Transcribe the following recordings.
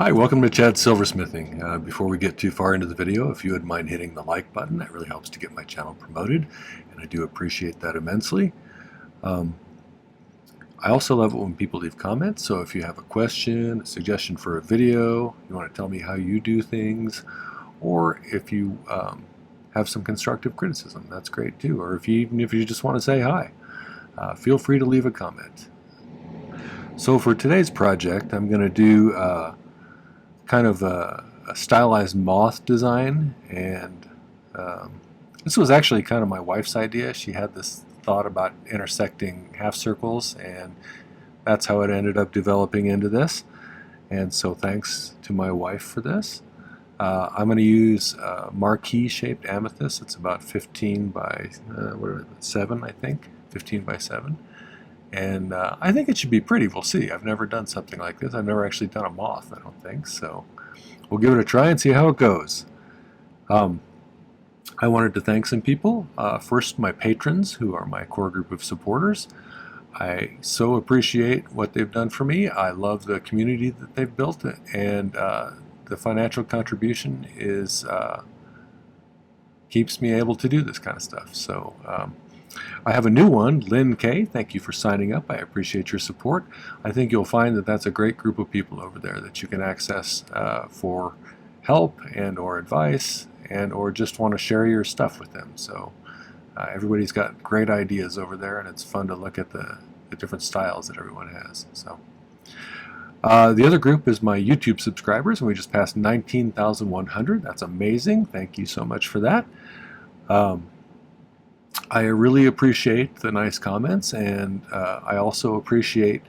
Hi, welcome to Chad's Silversmithing. Before we get too far into the video, if you would mind hitting the like button, that really helps to get my channel promoted, and I do appreciate that immensely. I also love it when people leave comments, so if you have a question, a suggestion for a video, you want to tell me how you do things, or if you have some constructive criticism, that's great too. Or even if you just want to say hi, feel free to leave a comment. So for today's project, I'm going to do kind of a stylized moth design, and this was actually kind of my wife's idea. She had this thought about intersecting half circles, and that's how it ended up developing into this. And so thanks to my wife for this. I'm going to use marquee shaped amethyst. It's about 15 by 7, I think, 15 by 7. And I think it should be pretty. We'll see. I've never done something like this. I've never actually done a moth, I don't think. So we'll give it a try and see how it goes. I wanted to thank some people. First, my patrons, who are my core group of supporters. I so appreciate what they've done for me. I love the community that they've built, and the financial contribution is keeps me able to do this kind of stuff. So I have a new one, Lynn K. Thank you for signing up. I appreciate your support. I think you'll find that that's a great group of people over there that you can access for help and or advice and or just want to share your stuff with them. So everybody's got great ideas over there, and it's fun to look at the different styles that everyone has. So the other group is my YouTube subscribers, and we just passed 19,100. That's amazing. Thank you so much for that. I really appreciate the nice comments, and I also appreciate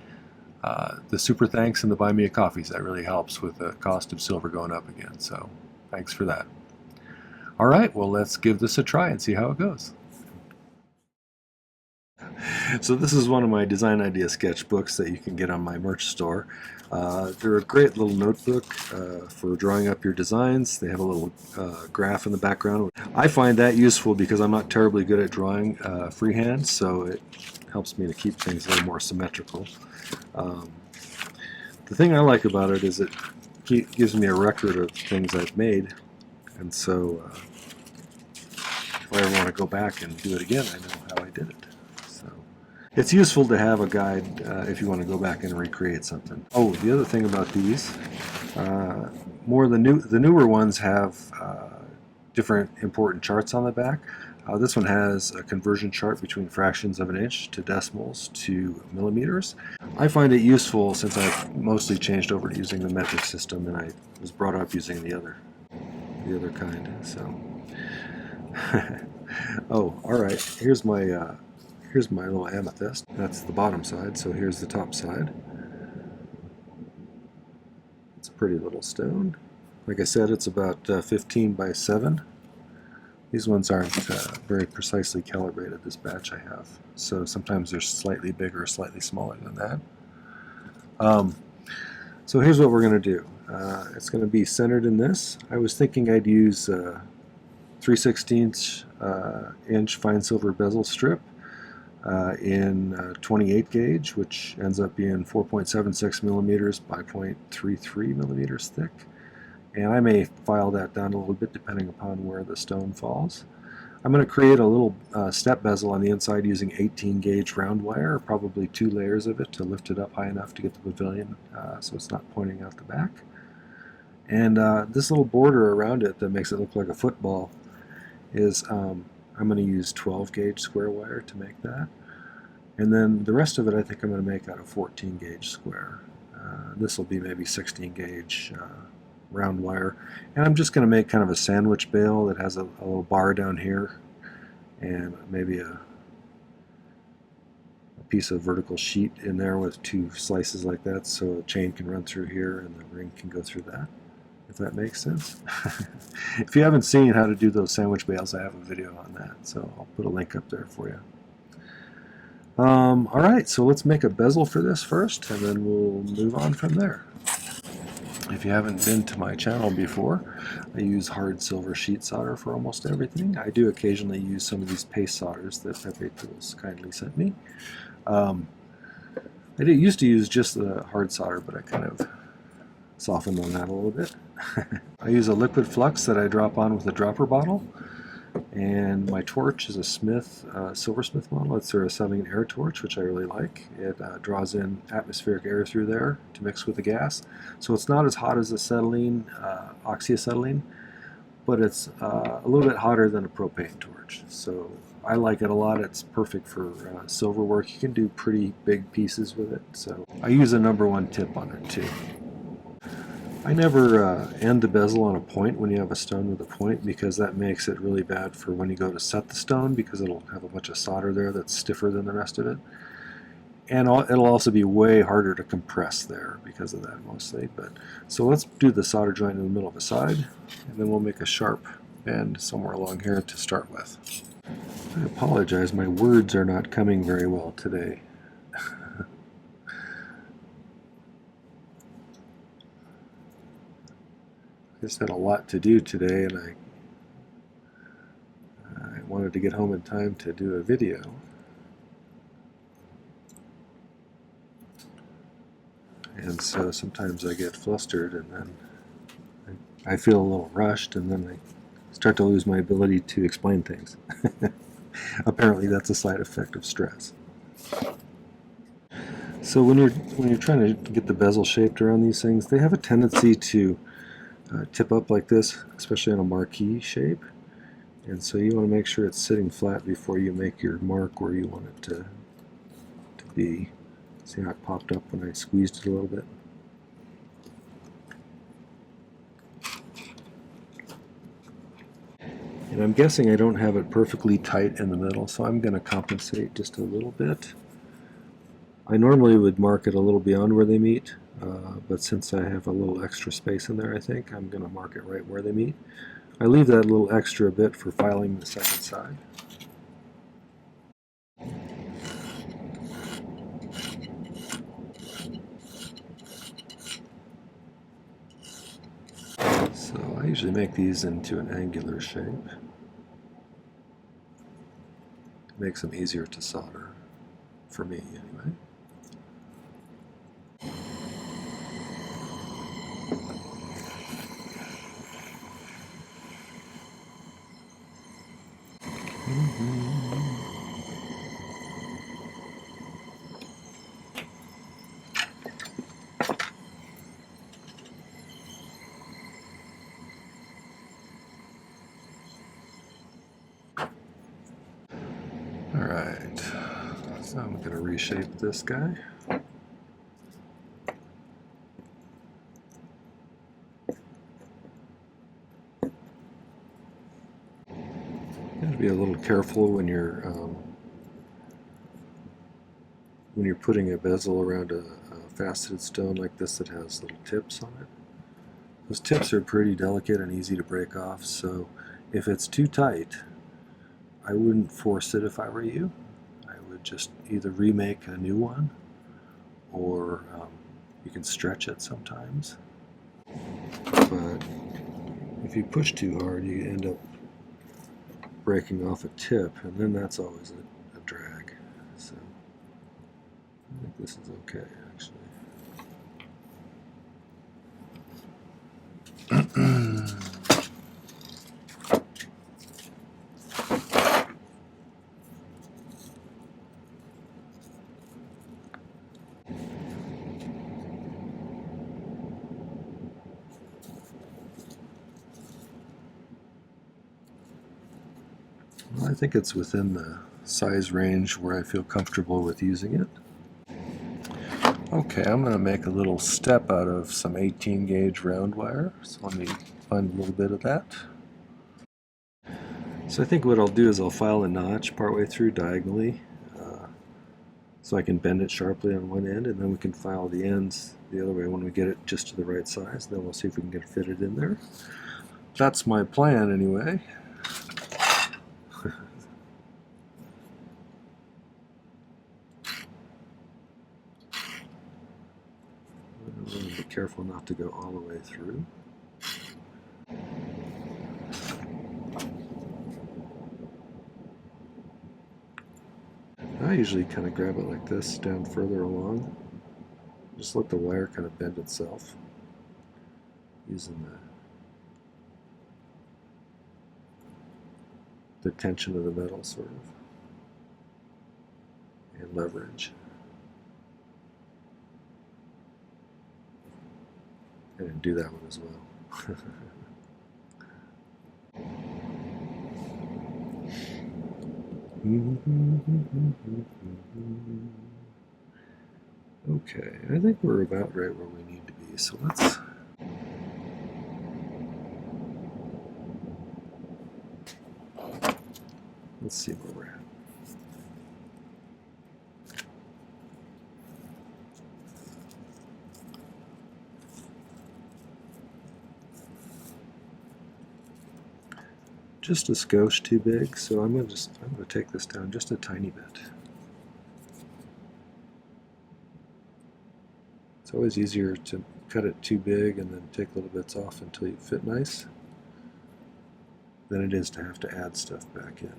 the super thanks and the buy me a coffees. That really helps with the cost of silver going up again, so thanks for that. All right, well, let's give this a try and see how it goes. So this is one of my design idea sketchbooks that you can get on my merch store. They're a great little notebook for drawing up your designs. They have a little graph in the background. I find that useful because I'm not terribly good at drawing freehand, so it helps me to keep things a little more symmetrical. The thing I like about it is it gives me a record of things I've made, and so if I ever want to go back and do it again, I know how I did it. It's useful to have a guide if you want to go back and recreate something. Oh, the other thing about these, the newer ones have different important charts on the back. This one has a conversion chart between fractions of an inch to decimals to millimeters. I find it useful since I've mostly changed over to using the metric system, and I was brought up using the other kind. So, oh, all right. Here's my little amethyst. That's the bottom side, so here's the top side. It's a pretty little stone. Like I said, it's about 15 by 7. These ones aren't very precisely calibrated, this batch I have. So sometimes they're slightly bigger or slightly smaller than that. So here's what we're going to do. It's going to be centered in this. I was thinking I'd use 3/16 inch fine silver bezel strip in 28 gauge, which ends up being 4.76 millimeters by 0.33 millimeters thick. And I may file that down a little bit depending upon where the stone falls. I'm going to create a little step bezel on the inside using 18 gauge round wire, probably 2 layers of it to lift it up high enough to get the pavilion so it's not pointing out the back. And this little border around it that makes it look like a football is I'm going to use 12 gauge square wire to make that. And then the rest of it I think I'm going to make out of 14 gauge square. This will be maybe 16 gauge round wire. And I'm just going to make kind of a sandwich bail that has a little bar down here and maybe a piece of vertical sheet in there with 2 slices like that, so a chain can run through here and the ring can go through that, if that makes sense. If you haven't seen how to do those sandwich bails, I have a video on that, so I'll put a link up there for you. Alright, so let's make a bezel for this first, and then we'll move on from there. If you haven't been to my channel before, I use hard silver sheet solder for almost everything. I do occasionally use some of these paste solders that Pepe Tools kindly sent me. I used to use just the hard solder, but I kind of soften on that a little bit. I use a liquid flux that I drop on with a dropper bottle, and my torch is a Silversmith model. It's their acetylene air torch, which I really like. It draws in atmospheric air through there to mix with the gas, so it's not as hot as acetylene, oxyacetylene, but it's a little bit hotter than a propane torch. So I like it a lot. It's perfect for silver work. You can do pretty big pieces with it. So I use a #1 tip on it too. I never end the bezel on a point when you have a stone with a point, because that makes it really bad for when you go to set the stone, because it'll have a bunch of solder there that's stiffer than the rest of it. And it'll also be way harder to compress there because of that mostly. But so let's do the solder joint in the middle of the side, and then we'll make a sharp bend somewhere along here to start with. I apologize, my words are not coming very well today. I just had a lot to do today, and I wanted to get home in time to do a video. And so sometimes I get flustered, and then I feel a little rushed, and then I start to lose my ability to explain things. Apparently that's a side effect of stress. So when you're trying to get the bezel shaped around these things, they have a tendency to tip up like this, especially on a marquee shape. And so you want to make sure it's sitting flat before you make your mark where you want it to be. See how it popped up when I squeezed it a little bit? And I'm guessing I don't have it perfectly tight in the middle, so I'm going to compensate just a little bit. I normally would mark it a little beyond where they meet, but since I have a little extra space in there, I think I'm going to mark it right where they meet. I leave that little extra bit for filing the second side. So I usually make these into an angular shape. It makes them easier to solder, for me anyway. Alright, so I'm going to reshape this guy. You have to be a little careful when you're putting a bezel around a faceted stone like this that has little tips on it. Those tips are pretty delicate and easy to break off, so if it's too tight, I wouldn't force it if I were you. I would just either remake a new one, or you can stretch it sometimes. But if you push too hard, you end up breaking off a tip, and then that's always a drag. So I think this is okay, actually. Well, I think it's within the size range where I feel comfortable with using it. Okay, I'm going to make a little step out of some 18 gauge round wire, so let me find a little bit of that. So I think what I'll do is I'll file a notch partway through diagonally, so I can bend it sharply on one end, and then we can file the ends the other way when we get it just to the right size. Then we'll see if we can get it fitted in there. That's my plan anyway. Be careful not to go all the way through. I usually kind of grab it like this down further along. Just let the wire kind of bend itself. using the tension of the metal, sort of, and leverage. I didn't do that one as well. Okay, I think we're about right where we need to be, so let's see where we're at. Just a skosh too big, so I'm going to take this down just a tiny bit. It's always easier to cut it too big and then take little bits off until you fit nice than it is to have to add stuff back in.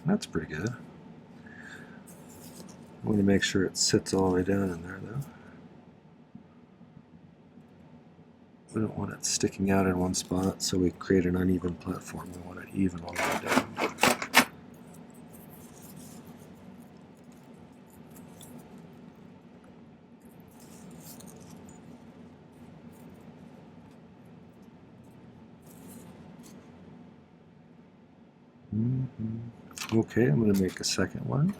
That's pretty good. I want to make sure it sits all the way down in there, though. We don't want it sticking out in one spot, so we create an uneven platform. We want it even all the way down. Okay, I'm going to make a second one.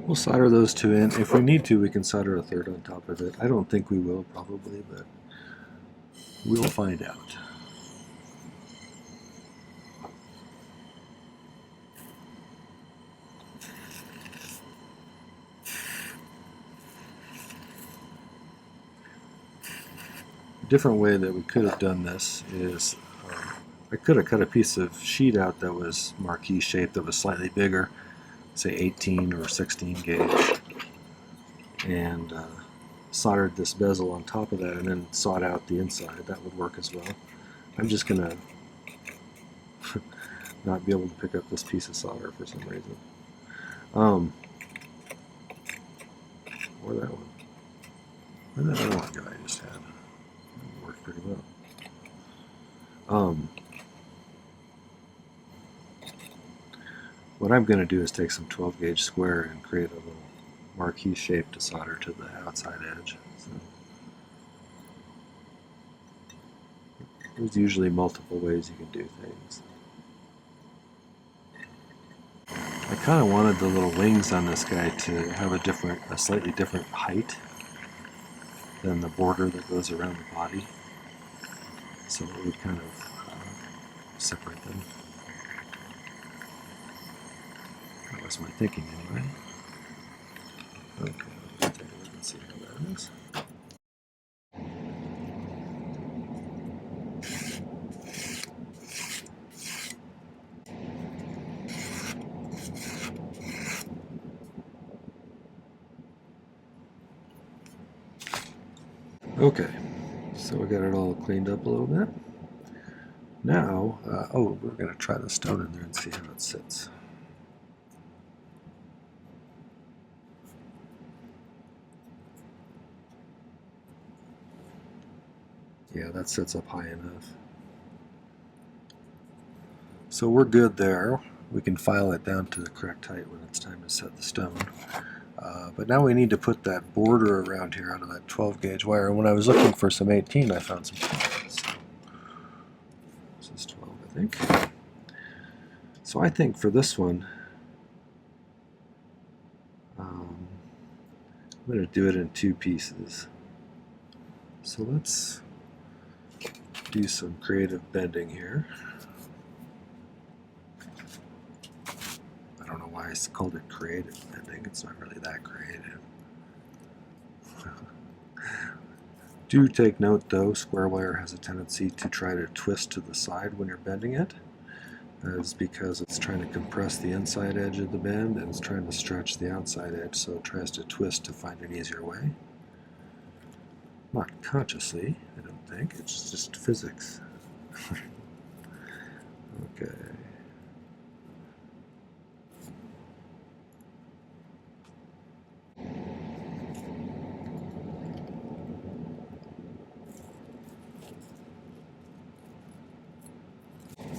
We'll solder those two in. If we need to, we can solder a third on top of it. I don't think we will, probably, but we'll find out. A different way that we could have done this is I could have cut a piece of sheet out that was marquee shaped, that was slightly bigger, say 18 or 16 gauge, and soldered this bezel on top of that and then sawed out the inside. That would work as well. I'm just going to not be able to pick up this piece of solder for some reason. Or that one. Or that other one guy I just had. That worked pretty well. What I'm going to do is take some 12 gauge square and create a little marquee shape to solder to the outside edge. So there's usually multiple ways you can do things. I kind of wanted the little wings on this guy to have a slightly different height than the border that goes around the body, so it would kind of separate them. That was my thinking anyway. Okay, let's take a look and see how that is. Okay, so we got it all cleaned up a little bit. Now, we're going to try the stone in there and see how it sits. Yeah, that sits up high enough. So we're good there. We can file it down to the correct height when it's time to set the stone. But now we need to put that border around here out of that 12 gauge wire. And when I was looking for some 18, I found some 12. So this is 12, I think. So I think for this one, I'm going to do it in two pieces. So let's do some creative bending here. I don't know why I called it creative bending. It's not really that creative. Do take note though, square wire has a tendency to try to twist to the side when you're bending it. That is because it's trying to compress the inside edge of the bend and it's trying to stretch the outside edge, so it tries to twist to find an easier way. Not consciously, I don't think, it's just physics. Okay.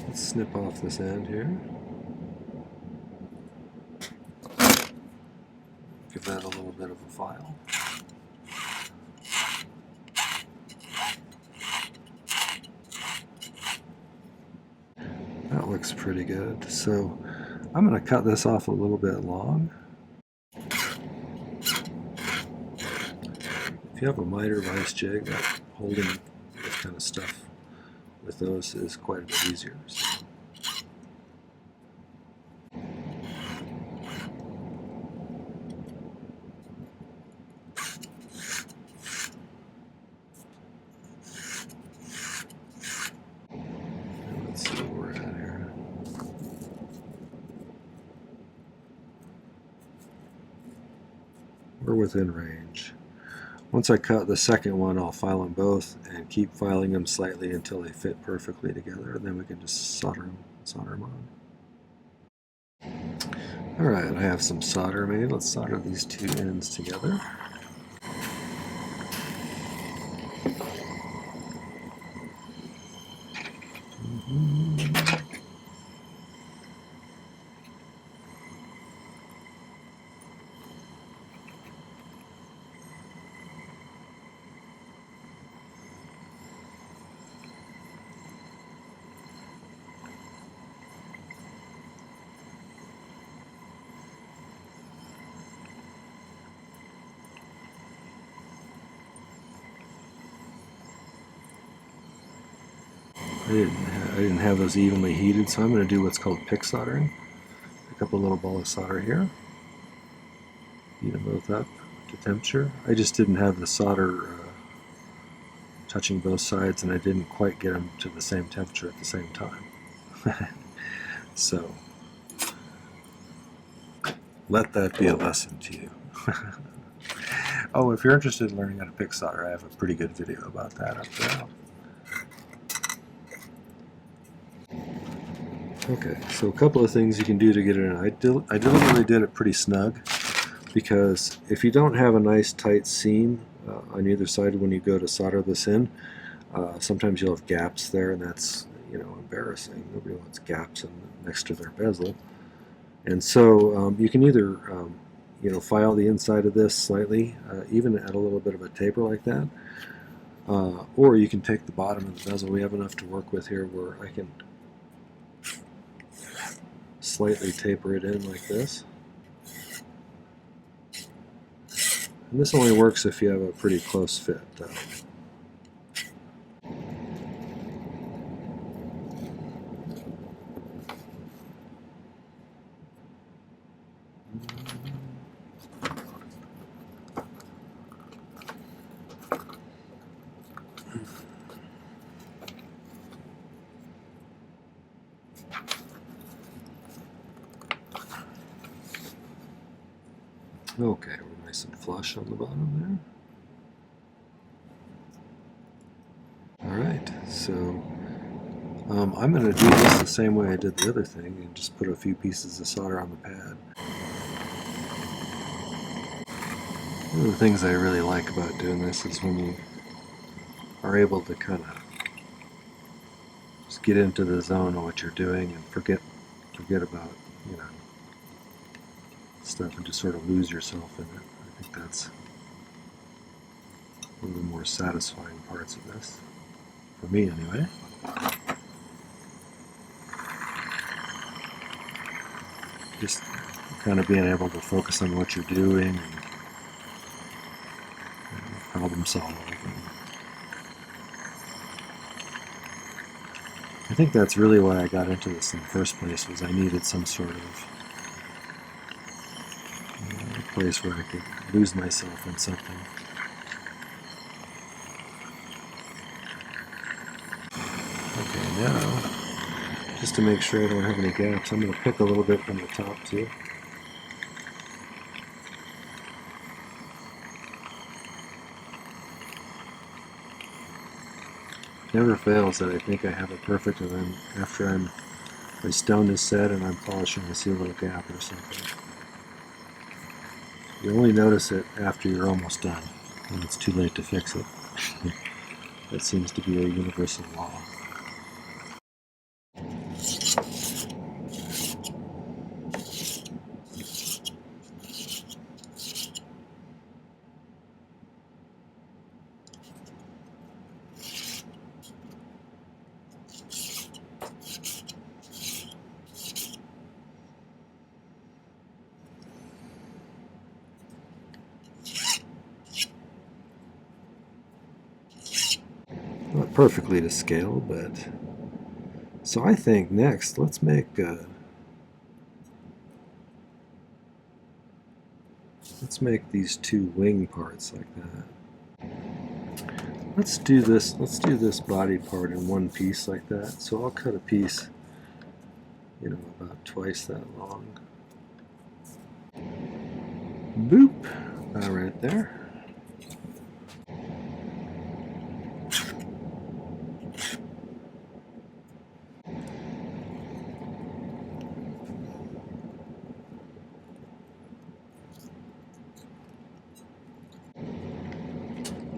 Let's snip off this end here. Give that a little bit of a file. That looks pretty good. So I'm going to cut this off a little bit long. If you have a miter vice jig, holding this kind of stuff with those is quite a bit easier. So. Let's see where we're at here. We're within range. Once I cut the second one, I'll file them both and keep filing them slightly until they fit perfectly together, and then we can just solder them on. Alright, I have some solder made. Let's solder these two ends together. I didn't have those evenly heated, so I'm going to do what's called pick soldering. Pick up a little ball of solder here, heat them both up to temperature. I just didn't have the solder touching both sides, and I didn't quite get them to the same temperature at the same time. So let that be a lesson to you. Oh, if you're interested in learning how to pick solder, I have a pretty good video about that up there. Okay, so a couple of things you can do to get it in. I deliberately did it pretty snug, because if you don't have a nice tight seam on either side when you go to solder this in, sometimes you'll have gaps there, and that's, you know, embarrassing. Nobody wants gaps next to their bezel. And so you can either you know, file the inside of this slightly, even at a little bit of a taper like that, or you can take the bottom of the bezel. We have enough to work with here where I can slightly taper it in like this. And this only works if you have a pretty close fit, though. Okay, we're nice and flush on the bottom there. Alright, so I'm going to do this the same way I did the other thing, and just put a few pieces of solder on the pad. One of the things I really like about doing this is when you are able to kind of just get into the zone of what you're doing and forget about, you know, stuff, and just sort of lose yourself in it. I think that's one of the more satisfying parts of this, for me anyway. Just kind of being able to focus on what you're doing and problem solve. I think that's really why I got into this in the first place, was I needed some sort of place where I could lose myself in something. Okay, now, just to make sure I don't have any gaps, I'm going to pick a little bit from the top too. Never fails that I think I have it perfect, and then after my stone is set and I'm polishing, I see a little gap or something. You only notice it after you're almost done, when it's too late to fix it. That seems to be a universal law. Not perfectly to scale, but... So I think next, let's make these two wing parts like that. Let's do this body part in one piece like that. So I'll cut a piece, about twice that long. Boop! About right there.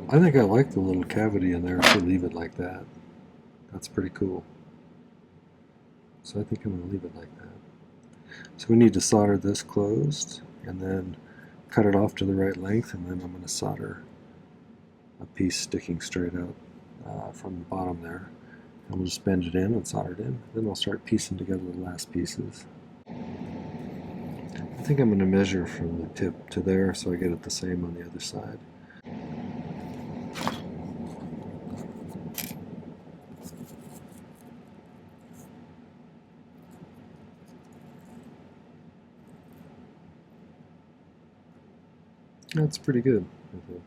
I think I like the little cavity in there if you leave it like that. That's pretty cool. So I think I'm going to leave it like that. So we need to solder this closed and then cut it off to the right length, and then I'm going to solder a piece sticking straight out from the bottom there. And we'll just bend it in and solder it in. Then I'll start piecing together the last pieces. I think I'm going to measure from the tip to there so I get it the same on the other side. That's pretty good, I think.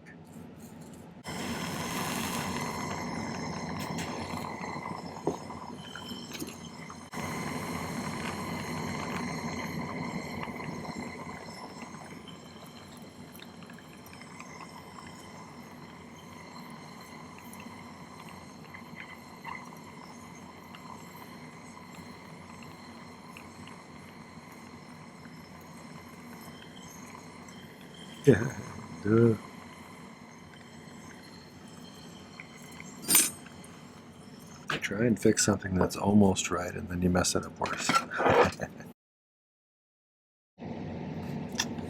Yeah, duh. Try and fix something that's almost right, and then you mess it up worse.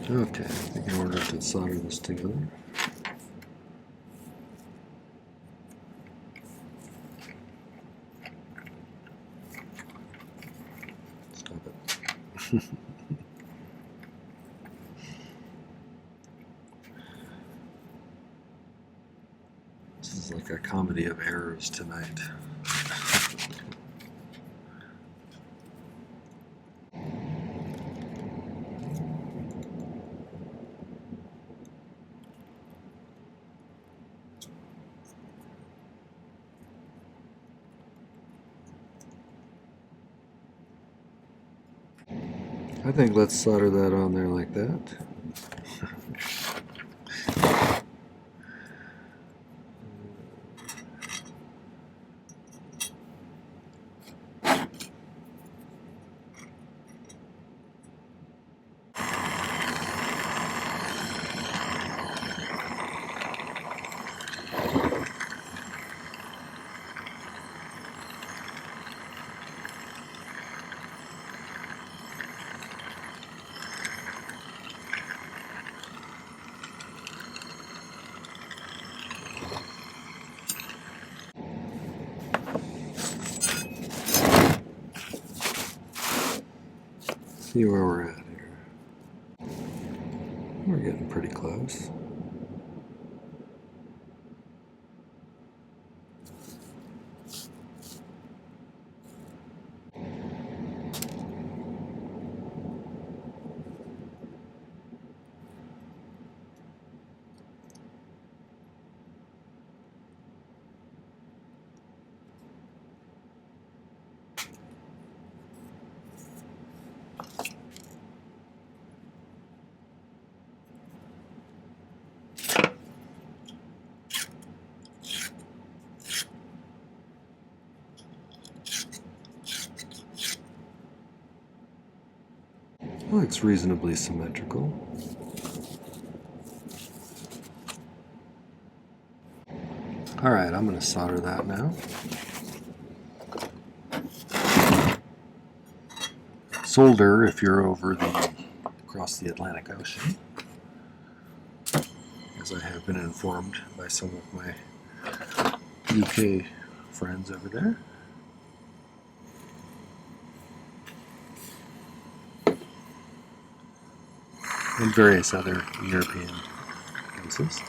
Okay, I think in order to solder this together, stop it. This is like a comedy of errors tonight. I think let's solder that on there like that. See where we're at here. We're getting pretty close. Looks reasonably symmetrical. Alright, I'm going to solder that now. Solder if you're across the Atlantic Ocean, as I have been informed by some of my UK friends over there. And various other European places.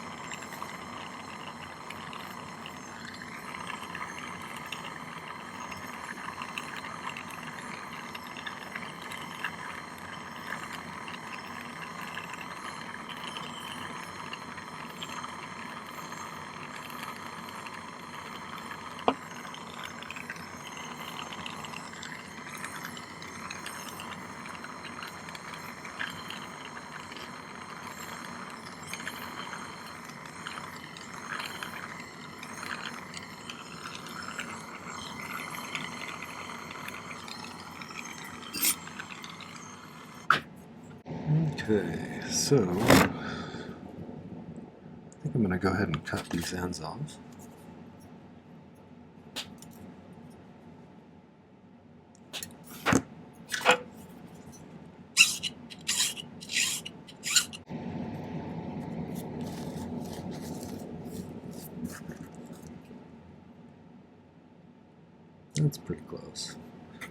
Okay, so I think I'm going to go ahead and cut these ends off. That's pretty close.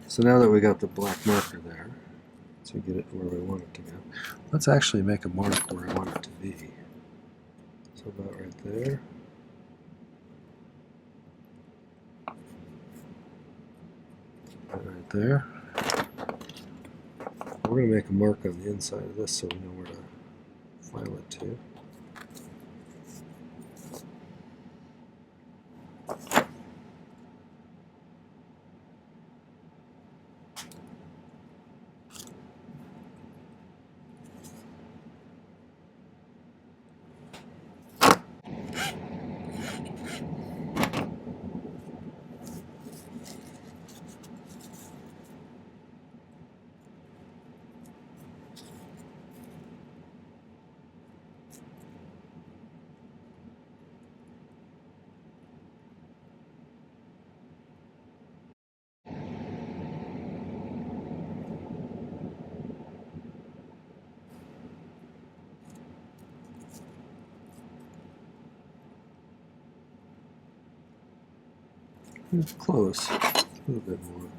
So now that we got the black marker there, so we get it where we want it to go, let's actually make a mark where I want it to be. So about right there. Right there. We're going to make a mark on the inside of this so we know where to file it to. It's close, a little bit more.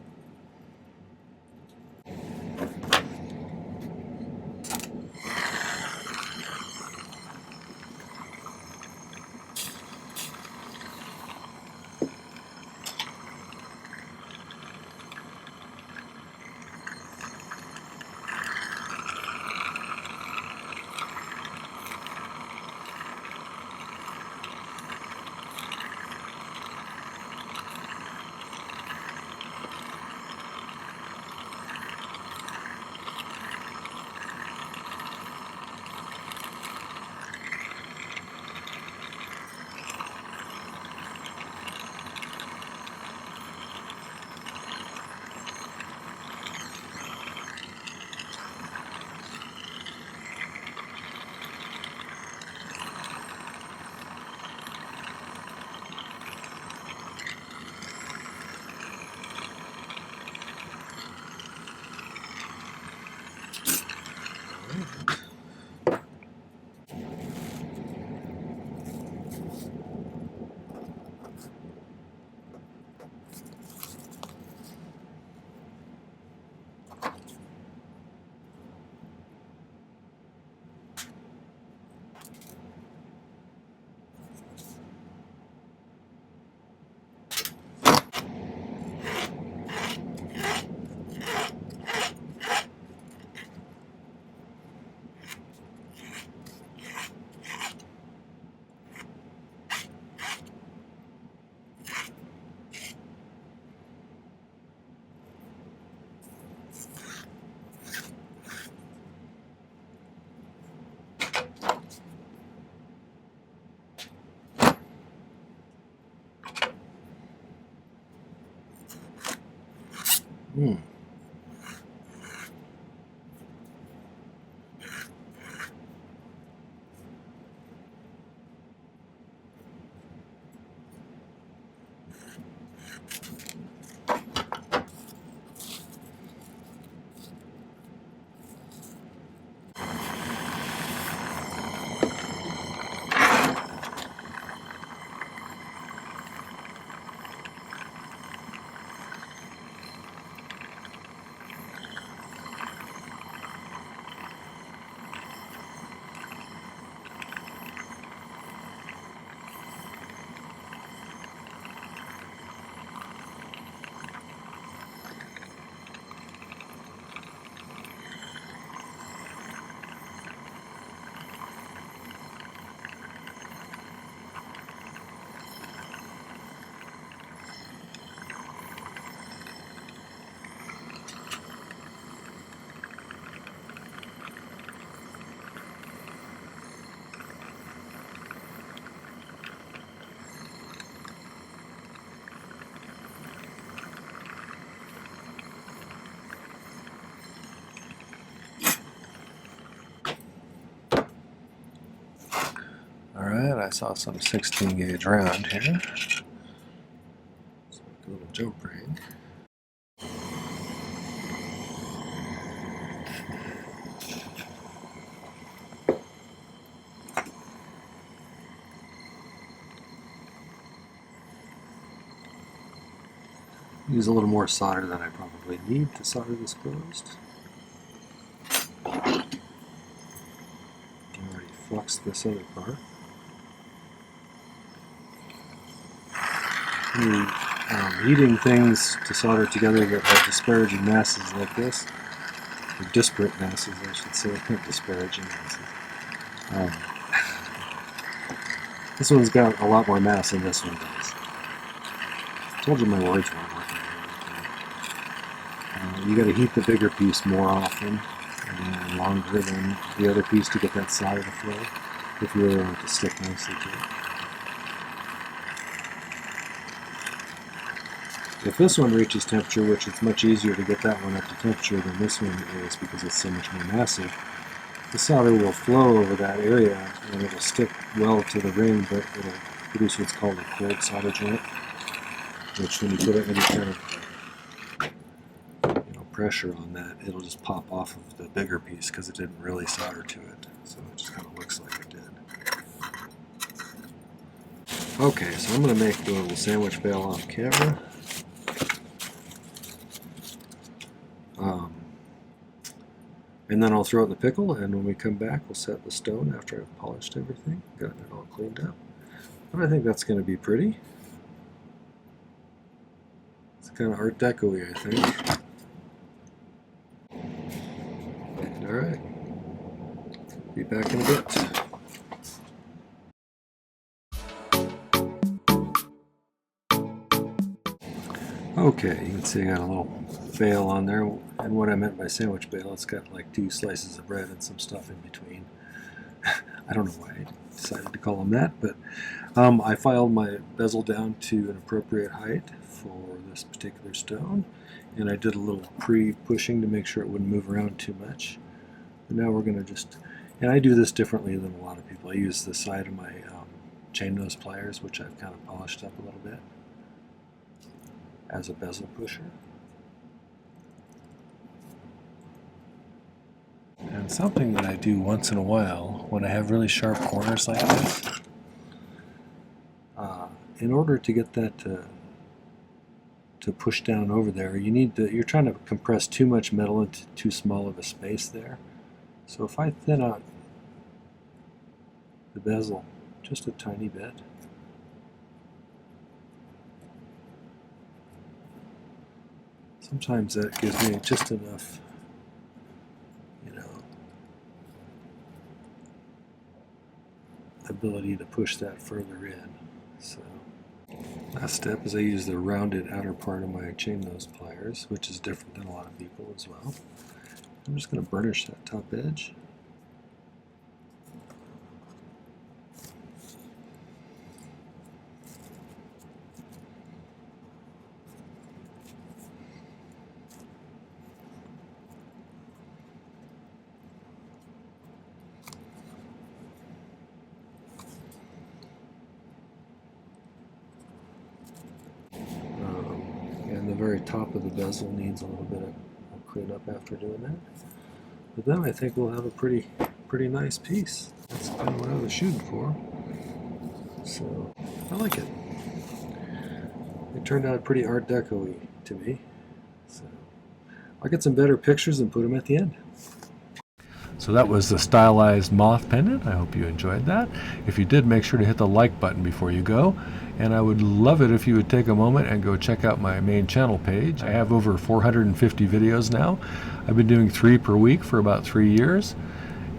Alright, I saw some 16 gauge round here. So a little jump ring. Use a little more solder than I probably need to solder this closed. I already fluxed this other part. Heating things to solder together that have disparaging masses like this, or disparate masses I should say, not disparaging masses. This one's got a lot more mass than this one does. I told you my words weren't working. You got to heat the bigger piece more often and longer than the other piece to get that solder to flow if you really want it to stick nicely to it. If this one reaches temperature, which it's much easier to get that one up to temperature than this one is because it's so much more massive, the solder will flow over that area and it'll stick well to the ring, but it'll produce what's called a cold solder joint, which when you put any kind of pressure on that, it'll just pop off of the bigger piece because it didn't really solder to it. So it just kind of looks like it did. Okay, so I'm going to make the little sandwich bail off camera. And then I'll throw it in the pickle, and when we come back we'll set the stone after I've polished everything, gotten it all cleaned up. And I think that's going to be pretty. It's kind of Art Deco-y, I think. Alright, be back in a bit. Okay, you can see I got a little bail on there, and what I meant by sandwich bail, it's got like 2 slices of bread and some stuff in between. I don't know why I decided to call them that, but I filed my bezel down to an appropriate height for this particular stone, and I did a little pre-pushing to make sure it wouldn't move around too much. And now we're going to just, and I do this differently than a lot of people. I use the side of my chain nose pliers, which I've kind of polished up a little bit, as a bezel pusher. And something that I do once in a while when I have really sharp corners like this, in order to get that to push down over there, you're trying to compress too much metal into too small of a space there. So if I thin out the bezel just a tiny bit, sometimes that gives me just enough, ability to push that further in. So last step is I use the rounded outer part of my chain nose pliers, which is different than a lot of people as well. I'm just going to burnish that top edge. And the very top of the bezel needs a little bit of cleanup after doing that. But then I think we'll have a pretty nice piece. That's kind of what I was shooting for. So I like it. It turned out pretty Art Deco-y to me. So I'll get some better pictures and put them at the end. So that was the stylized moth pendant. I hope you enjoyed that. If you did, make sure to hit the like button before you go. And I would love it if you would take a moment and go check out my main channel page. I have over 450 videos now. I've been doing 3 per week for about 3 years.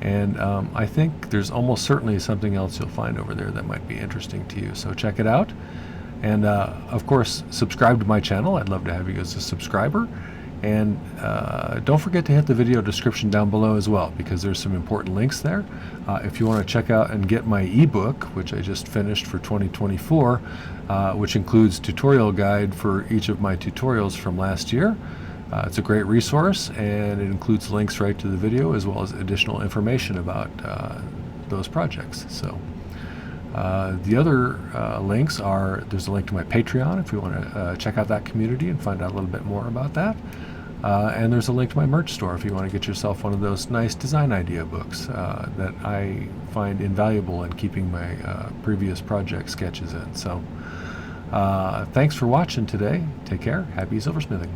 And I think there's almost certainly something else you'll find over there that might be interesting to you. So check it out. And of course, subscribe to my channel. I'd love to have you as a subscriber. And don't forget to hit the video description down below as well, because there's some important links there. If you want to check out and get my ebook, which I just finished for 2024, which includes tutorial guide for each of my tutorials from last year. It's a great resource, and it includes links right to the video as well as additional information about those projects. So The other links are, there's a link to my Patreon if you want to check out that community and find out a little bit more about that. And there's a link to my merch store if you want to get yourself one of those nice design idea books that I find invaluable in keeping my previous project sketches in. So thanks for watching today. Take care. Happy silversmithing.